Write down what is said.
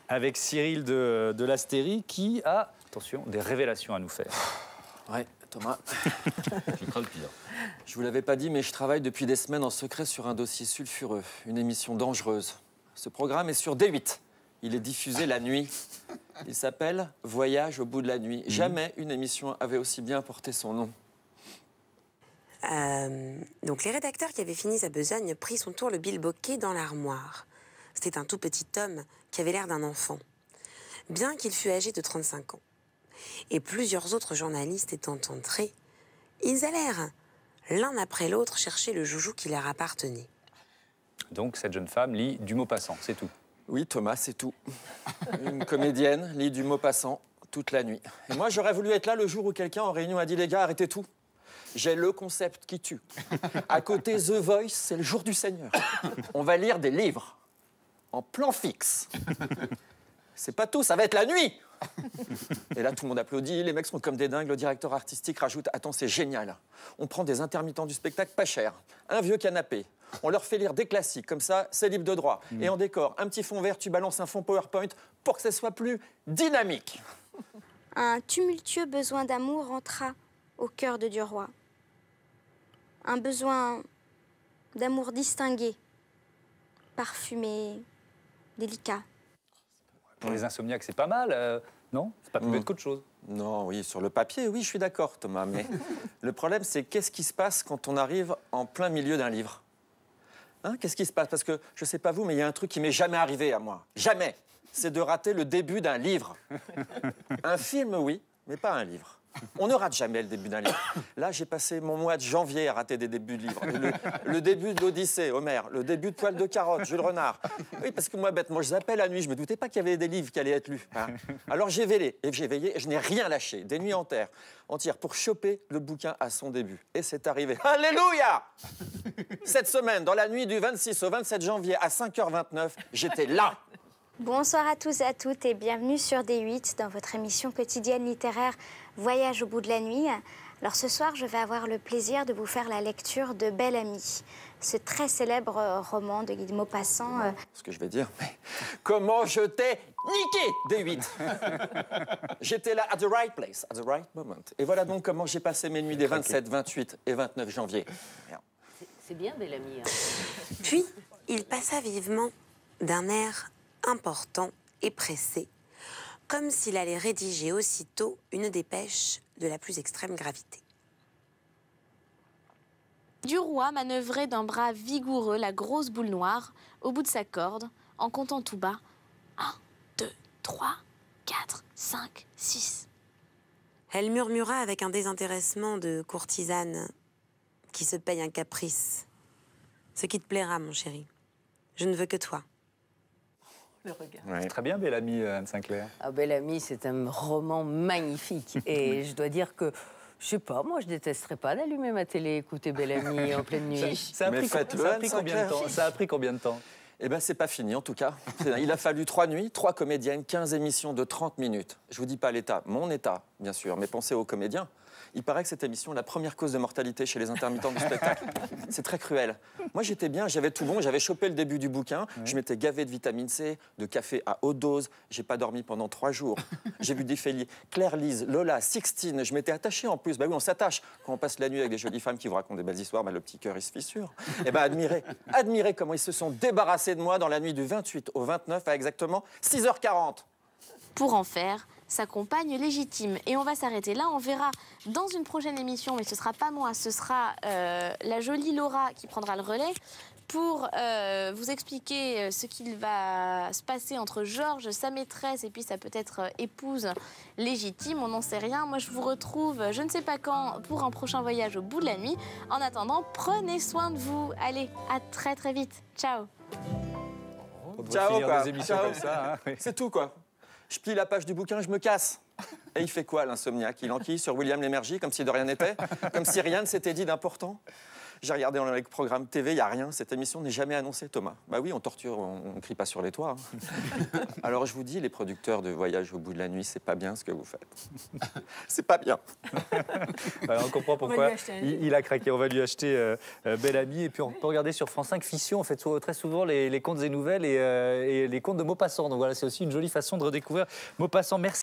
avec Cyril de l'Astérie qui a, attention, des révélations à nous faire. Ouais, Thomas. Je crains le pire. Je vous l'avais pas dit, mais je travaille depuis des semaines en secret sur un dossier sulfureux, une émission dangereuse. Ce programme est sur D8. Il est diffusé la nuit. Il s'appelle Voyage au bout de la nuit. Jamais une émission avait aussi bien porté son nom. Donc les rédacteurs qui avaient fini sa besogne prit son tour le bilboquet dans l'armoire. C'était un tout petit homme qui avait l'air d'un enfant, bien qu'il fût âgé de 35 ans. Et plusieurs autres journalistes étant entrés, ils allèrent, l'un après l'autre, chercher le joujou qui leur appartenait. Donc cette jeune femme lit du Maupassant, c'est tout. Oui, Thomas, c'est tout. Une comédienne lit du Maupassant toute la nuit. Et moi, j'aurais voulu être là le jour où quelqu'un en réunion a dit « Les gars, arrêtez tout. J'ai le concept qui tue. À côté The Voice, c'est le jour du Seigneur. On va lire des livres en plan fixe. C'est pas tout, ça va être la nuit. » Et là, tout le monde applaudit, les mecs sont comme des dingues. Le directeur artistique rajoute « Attends, c'est génial. On prend des intermittents du spectacle pas cher, un vieux canapé. On leur fait lire des classiques, comme ça, c'est libre de droit. Et en décor, un petit fond vert, tu balances un fond PowerPoint pour que ce soit plus dynamique. » Un tumultueux besoin d'amour entra au cœur de Duroy. Un besoin d'amour distingué, parfumé, délicat. Pour les insomniaques, c'est pas mal, non? C'est pas plus bête qu'autre chose. Non, oui, sur le papier, oui, je suis d'accord, Thomas. Mais le problème, c'est qu'est-ce qui se passe quand on arrive en plein milieu d'un livre? Hein, qu'est-ce qui se passe? Parce que, je sais pas vous, mais il y a un truc qui m'est jamais arrivé à moi. Jamais. C'est de rater le début d'un livre. Un film, oui, mais pas un livre. On ne rate jamais le début d'un livre. Là, j'ai passé mon mois de janvier à rater des débuts de livres. Le début de l'Odyssée, Homère. Le début de Poil de carotte, Jules Renard. Oui, parce que moi, bêtement, je zappais la nuit. Je me doutais pas qu'il y avait des livres qui allaient être lus. Hein. Alors j'ai veillé, et je n'ai rien lâché. Des nuits entières pour choper le bouquin à son début. Et c'est arrivé. Alléluia! Cette semaine, dans la nuit du 26 au 27 janvier à 5h29, j'étais là. Bonsoir à tous et à toutes et bienvenue sur D8 dans votre émission quotidienne littéraire Voyage au bout de la nuit. Alors ce soir, je vais avoir le plaisir de vous faire la lecture de Belle Amie, ce très célèbre roman de Guy de Maupassant. Ce que je vais dire, mais comment je t'ai niqué, D8. J'étais là at the right place, at the right moment. Et voilà donc comment j'ai passé mes nuits des 27, 28 et 29 janvier. Merde. C'est bien, Belle Amie. Hein. Puis, il passa vivement d'un air important et pressé, comme s'il allait rédiger aussitôt une dépêche de la plus extrême gravité. Duroy manœuvrait d'un bras vigoureux la grosse boule noire au bout de sa corde, en comptant tout bas. 1, 2, 3, 4, 5, 6. Elle murmura avec un désintéressement de courtisane qui se paye un caprice. Ce qui te plaira, mon chéri. Je ne veux que toi. Le regard. Ouais. C'est très bien, Belle Amie, Anne Sinclair. Ah, Belle Amie, c'est un roman magnifique. Et je dois dire que, je sais pas, moi, je détesterais pas d'allumer ma télé, écouter Belle Amie en pleine nuit. Ça a pris combien de temps? Ça a pris combien de temps? Eh bien, c'est pas fini, en tout cas. Il a fallu 3 nuits, 3 comédiennes, 15 émissions de 30 minutes. Je vous dis pas l'état, mon état, bien sûr, mais pensez aux comédiens. Il paraît que cette émission est la première cause de mortalité chez les intermittents du spectacle. C'est très cruel. Moi, j'étais bien, j'avais tout bon, j'avais chopé le début du bouquin, je m'étais gavé de vitamine C, de café à haute dose, j'ai pas dormi pendant 3 jours. J'ai vu défiler Claire Lise, Lola, Sixtine, je m'étais attaché en plus. Bah oui, on s'attache. Quand on passe la nuit avec des jolies femmes qui vous racontent des belles histoires, bah, le petit cœur, il se fissure. Et ben admirez comment ils se sont débarrassés de moi dans la nuit du 28 au 29 à exactement 6h40. Pour en faire sa compagne légitime. Et on va s'arrêter là, on verra dans une prochaine émission, mais ce sera pas moi, ce sera la jolie Laura qui prendra le relais pour vous expliquer ce qu'il va se passer entre Georges, sa maîtresse, et puis sa peut-être épouse légitime, on n'en sait rien. Moi, je vous retrouve, je ne sais pas quand, pour un prochain voyage au bout de la nuit. En attendant, prenez soin de vous. Allez, à très très vite. Ciao. Ciao, quoi. Des émissions comme ça, hein, oui. C'est tout, quoi. Je plie la page du bouquin, je me casse. Et il fait quoi, l'insomniaque? Il enquille sur William Lémergie, comme si de rien n'était? Comme si rien ne s'était dit d'important? J'ai regardé dans le programme TV, il n'y a rien. Cette émission n'est jamais annoncée, Thomas. Bah oui, on torture, on ne crie pas sur les toits. Hein. Alors je vous dis, les producteurs de Voyage au bout de la nuit, c'est pas bien ce que vous faites. C'est pas bien. Alors, on comprend pourquoi il a craqué. On va lui acheter Belle Amie. Et puis on peut regarder sur France 5 Fiction. On fait très souvent les contes et nouvelles et les contes de Maupassant. Donc voilà, c'est aussi une jolie façon de redécouvrir Maupassant. Merci.